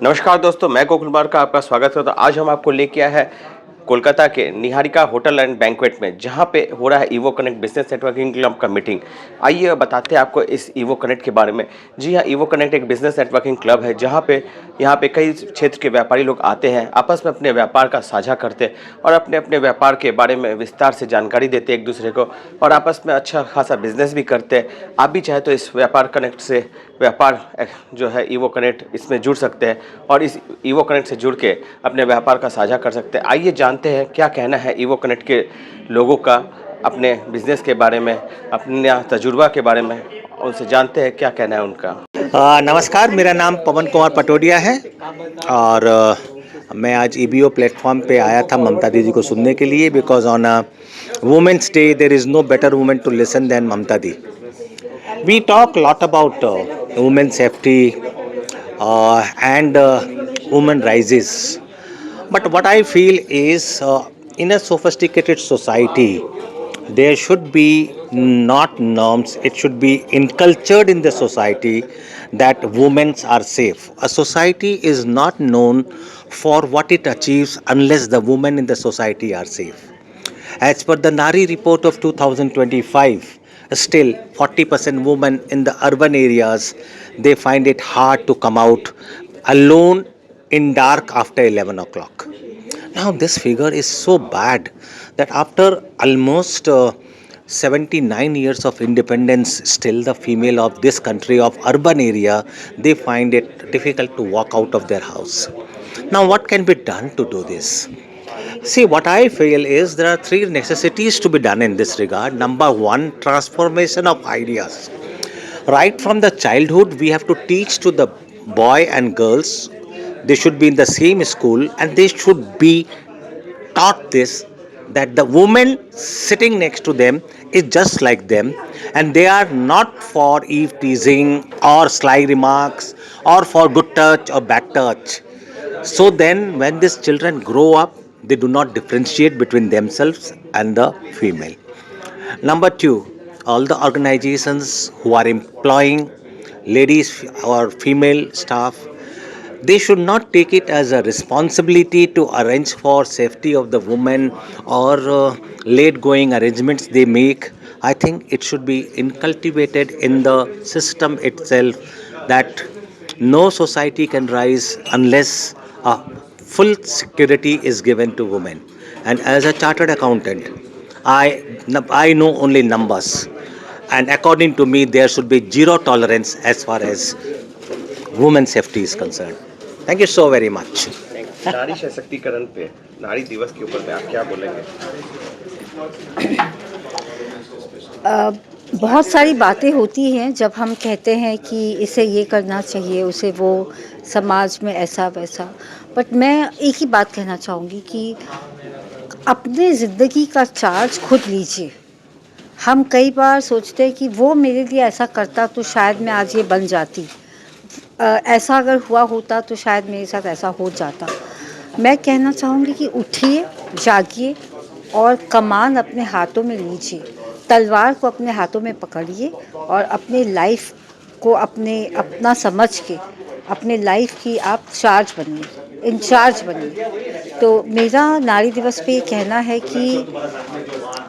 नमस्कार दोस्तों, मैं गोकुल कुमार का आपका स्वागत करता हूँ। आज हम आपको लेके आए हैं कोलकाता के निहारिका होटल एंड बैंक्वेट में, जहाँ पे हो रहा है evo connect business networking club का मीटिंग। आइए बताते हैं आपको इस ईवो कनेक्ट के बारे में। जी हाँ, ईवो कनेक्ट एक बिजनेस नेटवर्किंग क्लब है, जहाँ पे यहाँ पे कई क्षेत्र के व्यापारी लोग आते हैं, आपस में अपने व्यापार का साझा करते हैं और अपने अपने व्यापार के बारे में विस्तार से जानकारी देते हैं एक दूसरे को, और आपस में अच्छा खासा बिजनेस भी करते हैं। आप भी चाहे तो इस व्यापार कनेक्ट से जो है ईवो कनेक्ट इसमें जुड़ सकते हैं और इस ईवो कनेक्ट से जुड़ के अपने व्यापार का साझा कर सकते हैं। आइए जानते हैं क्या कहना है ईवो कनेक्ट के लोगों का अपने बिजनेस के बारे में, अपने तजुर्बा के बारे में। उनसे जानते हैं क्या कहना है उनका। नमस्कार, मेरा नाम पवन कुमार पटोडिया है और मैं आज ईबीओ प्लेटफॉर्म पे आया था ममता दीदी को सुनने के लिए, because on women's day there is no better women to listen than Mamata di. We talk a lot about women safety and women rises. But what I feel is in a sophisticated society, there should be not norms, it should be incultured in the society that women are safe. A society is not known for what it achieves unless the women in the society are safe. As per the Nari report of 2025, still 40% women in the urban areas, they find it hard to come out alone in dark after 11 o'clock. Now this figure is so bad that after almost 79 years of independence, still the female of this country of urban area, they find it difficult to walk out of their house. Now what can be done to do this? See, what I feel is there are three necessities to be done in this regard. Number one, transformation of ideas. Right from the childhood, we have to teach to the boy and girls. They should be in the same school and they should be taught this, that the woman sitting next to them is just like them and they are not for eve teasing or sly remarks or for good touch or bad touch. So then when these children grow up, they do not differentiate between themselves and the female. Number two, all the organizations who are employing ladies or female staff, they should not take it as a responsibility to arrange for safety of the women or late going arrangements they make. I think it should be incultivated in the system itself that no society can rise unless a full security is given to women. And as a chartered accountant, I know only numbers. And according to me, there should be zero tolerance as far as women's safety is concerned. Thank you so very much. नारी सशक्तिकरण पे, नारी दिवस के ऊपर में आप क्या बोलेंगे? बहुत सारी बातें होती हैं जब हम कहते हैं कि इसे ये करना चाहिए, उसे वो, समाज में ऐसा वैसा। बट मैं एक ही बात कहना चाहूँगी कि अपने ज़िंदगी का चार्ज खुद लीजिए। हम कई बार सोचते हैं कि वो मेरे लिए ऐसा करता तो शायद मैं आज ये बन जाती, ऐसा अगर हुआ होता तो शायद मेरे साथ ऐसा हो जाता। मैं कहना चाहूँगी कि उठिए, जागिए और कमान अपने हाथों में लीजिए, तलवार को अपने हाथों में पकड़िए और अपने लाइफ को अपना समझ के अपने लाइफ की आप चार्ज बनिए, इंचार्ज बनिए। तो मेरा नारी दिवस पे ये कहना है कि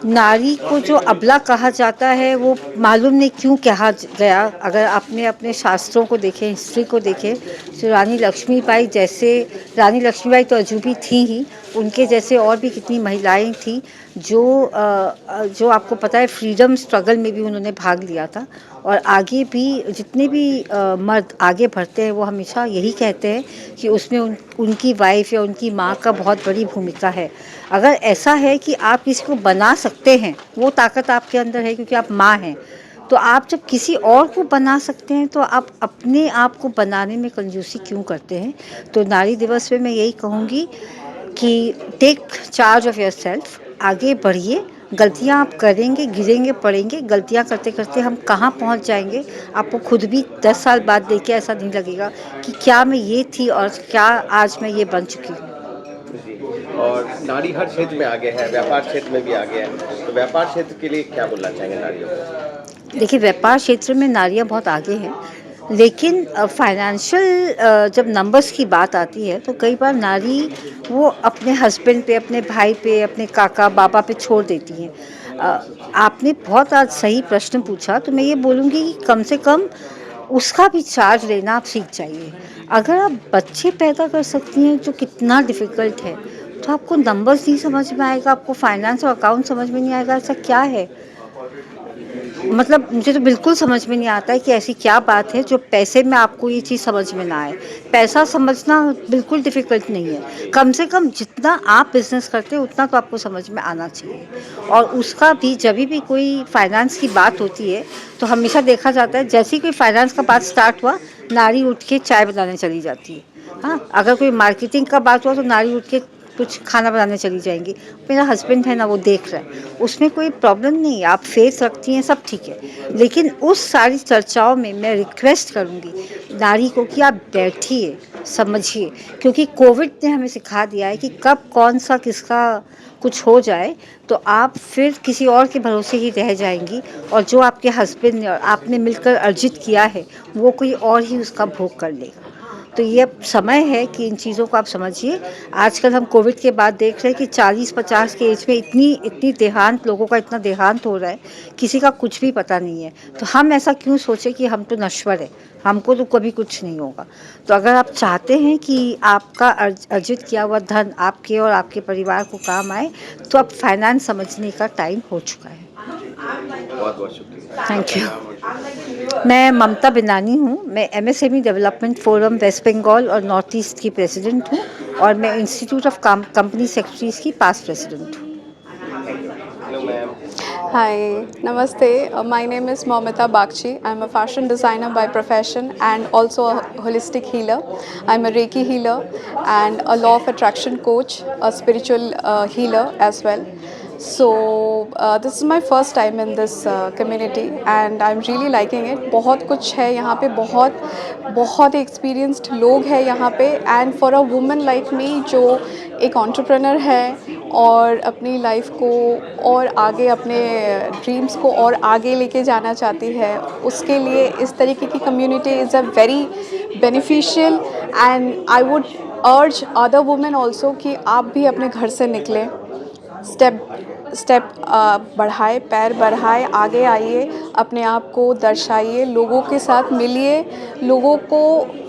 नारी को जो अबला कहा जाता है वो मालूम नहीं क्यों कहा गया। अगर आपने अपने शास्त्रों को देखें, हिस्ट्री को देखें, तो रानी लक्ष्मीबाई तो अजूबी थी ही, उनके जैसे और भी कितनी महिलाएं थी जो आपको पता है फ्रीडम स्ट्रगल में भी उन्होंने भाग लिया था। और आगे भी जितने भी मर्द आगे बढ़ते हैं वो हमेशा यही कहते हैं कि उसमें उनकी वाइफ या उनकी माँ का बहुत बड़ी भूमिका है। अगर ऐसा है कि आप किसी को बना सकते हैं, वो ताकत आपके अंदर है क्योंकि आप माँ हैं, तो आप जब किसी और को बना सकते हैं तो आप अपने आप को बनाने में कंजूसी क्यों करते हैं। तो नारी दिवस पे मैं यही कहूँगी कि take charge of your self, आगे बढ़िए। गलतियाँ आप करेंगे, गिरेंगे, पड़ेंगे, गलतियाँ करते करते हम कहाँ पहुँच जाएंगे आपको खुद भी 10 साल बाद देख के ऐसा नहीं लगेगा कि क्या मैं ये थी और क्या आज मैं ये बन चुकी हूँ। और नारी हर क्षेत्र में आगे है, व्यापार क्षेत्र में भी आगे है, तो व्यापार क्षेत्र के लिए क्या बोलना चाहेंगे नारियों को? देखिए, व्यापार क्षेत्र में नारियाँ बहुत आगे हैं। लेकिन फाइनेंशियल जब नंबर्स की बात आती है तो कई बार नारी वो अपने हस्बैंड पे, अपने भाई पे, अपने काका बाबा पे छोड़ देती हैं। आपने बहुत आज सही प्रश्न पूछा, तो मैं ये बोलूँगी कि कम से कम उसका भी चार्ज लेना आप सीख जाइए। अगर आप बच्चे पैदा कर सकती हैं जो कितना डिफ़िकल्ट है, तो आपको नंबर्स नहीं समझ में आएगा, आपको फाइनेंस और अकाउंट समझ में नहीं आएगा, ऐसा क्या है? मतलब मुझे तो बिल्कुल समझ में नहीं आता है कि ऐसी क्या बात है जो पैसे में आपको ये चीज़ समझ में ना आए। पैसा समझना बिल्कुल डिफ़िकल्ट नहीं है। कम से कम जितना आप बिज़नेस करते हो उतना तो आपको समझ में आना चाहिए। और उसका भी जभी भी कोई फाइनेंस की बात होती है, तो हमेशा देखा जाता है जैसे ही कोई फाइनेंस का बात स्टार्ट हुआ, नारी उठ के चाय बनाने चली जाती है। हाँ, अगर कोई मार्केटिंग का बात हुआ तो नारी उठ के कुछ खाना बनाने चली जाएंगी। मेरा हस्बैंड है ना, वो देख रहा है, उसमें कोई प्रॉब्लम नहीं है, आप फेस रखती हैं, सब ठीक है। लेकिन उस सारी चर्चाओं में मैं रिक्वेस्ट करूंगी नारी को कि आप बैठिए, समझिए, क्योंकि कोविड ने हमें सिखा दिया है कि कब कौन सा किसका कुछ हो जाए तो आप फिर किसी और के भरोसे ही रह जाएंगी, और जो आपके हस्बैंड ने और आपने मिलकर अर्जित किया है वो कोई और ही उसका भोग कर लेगा। तो ये अब समय है कि इन चीज़ों को आप समझिए। आजकल हम कोविड के बाद देख रहे हैं कि 40-50 के एज में इतनी इतनी देहांत, लोगों का इतना देहांत हो रहा है, किसी का कुछ भी पता नहीं है। तो हम ऐसा क्यों सोचें कि हम तो नश्वर है, हमको तो कभी कुछ नहीं होगा। तो अगर आप चाहते हैं कि आपका अर्जित किया हुआ धन आपके और आपके परिवार को काम आए, तो अब फाइनेंस समझने का टाइम हो चुका है। बहुत बहुत शुक्रिया। Thank you. मैं ममता बिनानी हूँ। मैं MSME development forum West Bengal और नॉर्थ ईस्ट की प्रेसिडेंट हूँ, और मैं इंस्टीट्यूट ऑफ कंपनी सेक्रेटरीज की पास्ट प्रेसिडेंट हूँ। Hello ma'am. Hi, Namaste. My name is Momita Bakchi. I'm a fashion designer by profession and also a holistic healer. I'm a Reiki healer and a law of attraction coach, a spiritual healer as well. So this is my first time in this community and I'm really liking it. बहुत कुछ है यहाँ पे, बहुत experienced लोग हैं यहाँ पे, and for a woman like me जो एक एंटरप्रेन्योर है और अपनी लाइफ को और आगे, अपने ड्रीम्स को और आगे लेके जाना चाहती है, उसके लिए इस तरीके की community is a very beneficial. And I would अर्ज अदर वुमेन ऑल्सो कि आप भी अपने घर से निकलें, स्टेप बढ़ाए, पैर बढ़ाए, आगे आइए, अपने आप को दर्शाइए, लोगों के साथ मिलिए, लोगों को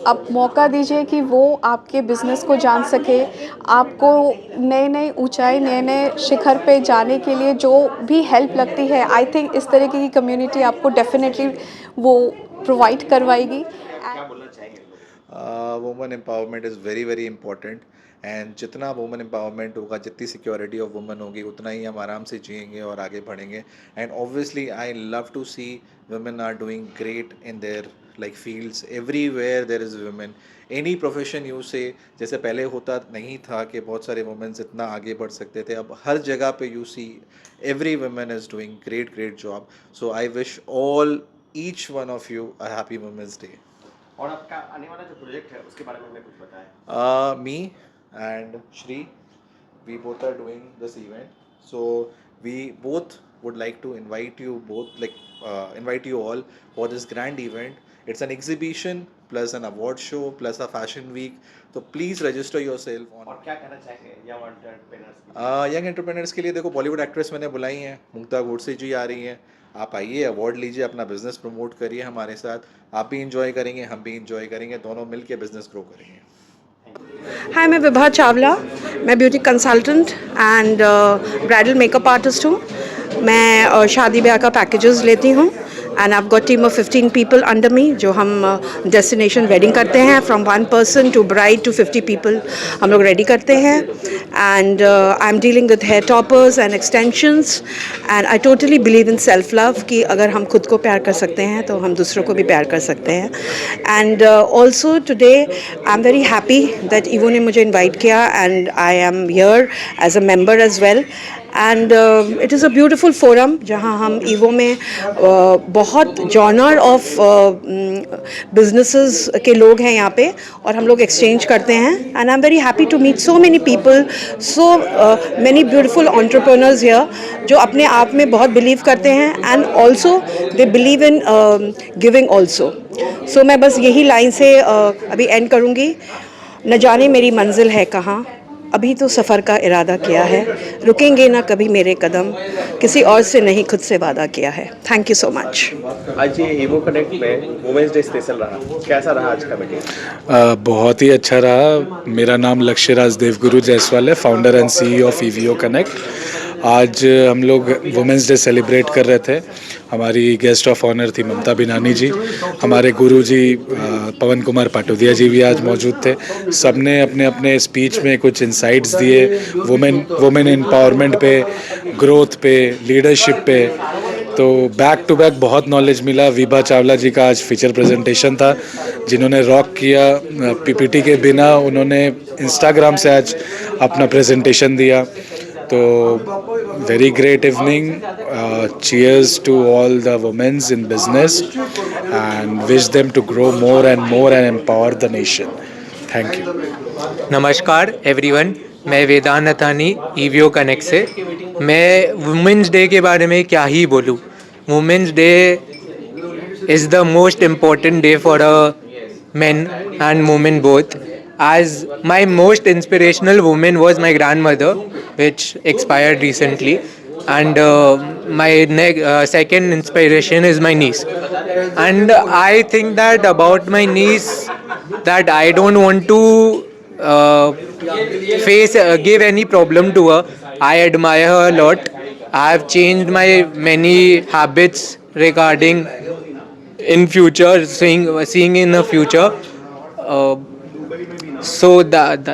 आप मौका दीजिए कि वो आपके बिज़नेस को जान सके, आपको नए नए ऊंचाई, नए नए शिखर पे जाने के लिए जो भी हेल्प लगती है, आई थिंक इस तरीके की कम्युनिटी आपको डेफिनेटली वो प्रोवाइड करवाएगी। क्या बोलना चाहेंगे लोग? Women empowerment is very very important, and जितना वुमेन एम्पावरमेंट होगा, जितनी सिक्योरिटी ऑफ वुमेन होगी, उतना ही हम आराम से जिएंगे और आगे बढ़ेंगे। And obviously I love to see women are doing great in there like fields, everywhere there is women, any profession you say, जैसे पहले होता नहीं था कि बहुत सारे वुमेन्स इतना आगे बढ़ सकते थे, अब हर जगह पे you see every women is doing great great job. So I wish all each one of you a happy women's day. और आपका आने वाला जो प्रोजेक्ट है उसके बारे में हमें कुछ बताएं। Me and Shri, we both are doing this event. So we both would like to invite you both, invite you all for this grand event. It's an exhibition plus an award show plus a fashion week. So please register yourself on. और क्या कहना चाहेंगे young entrepreneurs? Young entrepreneurs के लिए देखो, Bollywood actress मैंने बुलाई हैं, मुग्धा गोडसे जी आ रही हैं, आप आइए, अवार्ड लीजिए, अपना बिजनेस प्रमोट करिए हमारे साथ, आप भी इंजॉय करेंगे, हम भी इंजॉय करेंगे, दोनों मिलके बिजनेस ग्रो करेंगे। हाय, मैं विभा चावला, मैं beauty consultant and bridal makeup artist हूँ। मैं शादी ब्याह का पैकेजेस लेती हूँ and I got team of 15 people under me, जो हम डेस्टिनेशन वेडिंग करते हैं, from 1 person to bride to 50 people हम लोग रेडी करते हैं। And I am dealing with hair toppers and extensions, and I totally believe in self love कि अगर हम खुद को प्यार कर सकते हैं तो हम दूसरों को भी प्यार कर सकते हैं। And also today I am very happy that Evo ने मुझे इन्वाइट किया and I am here as a member as well. And it is a beautiful forum जहाँ हम ईवो में बहुत जॉनर ऑफ बिजनेसेस के लोग हैं यहाँ पे, और हम लोग एक्सचेंज करते हैं. And I am very happy to meet so many people, so many beautiful entrepreneurs here जो अपने आप में बहुत बिलीव करते हैं, and also they believe in giving also. So मैं बस यही लाइन से अभी एंड करूँगी. न जाने मेरी मंजिल है कहाँ, अभी तो सफ़र का इरादा किया है, रुकेंगे ना कभी मेरे कदम, किसी और से नहीं खुद से वादा किया है. Thank you so much. आज ये ईवो कनेक्ट में वुमेन्स डे स्पेशल रहा, कैसा रहा आज का मीटिंग? बहुत ही अच्छा रहा. मेरा नाम लक्ष्यराज देवगुरु जायसवाल है, founder and CEO of EVO connect. आज हम लोग वुमेंस डे सेलिब्रेट कर रहे थे. हमारी गेस्ट ऑफ ऑनर थी ममता बिनानी जी. हमारे गुरु जी पवन कुमार पाटोदिया जी भी आज मौजूद थे. सबने अपने अपने स्पीच में कुछ इंसाइट्स दिए वुमेन एम्पावरमेंट पे, ग्रोथ पे, लीडरशिप पे. तो बैक टू बैक बहुत नॉलेज मिला. विभा चावला जी का आज फीचर प्रेजेंटेशन था जिन्होंने रॉक किया. PPT के बिना उन्होंने इंस्टाग्राम से आज अपना प्रेजेंटेशन दिया. तो very great evening. Cheers to all the womens in business and wish them to grow more and empower the nation. Thank you. नमस्कार एवरीवन, मैं वेदांत नथानी ईवीओ कनेक्ट से. मैं वुमेंस डे के बारे में क्या ही बोलूँ. Women's day is the most important day for a men and women both, as my most inspirational woman was my grandmother, which expired recently, and my second inspiration is my niece. And I think that about my niece, that I don't want to give any problem to her. I admire her a lot. I have changed my many habits regarding in future, seeing in the future. So that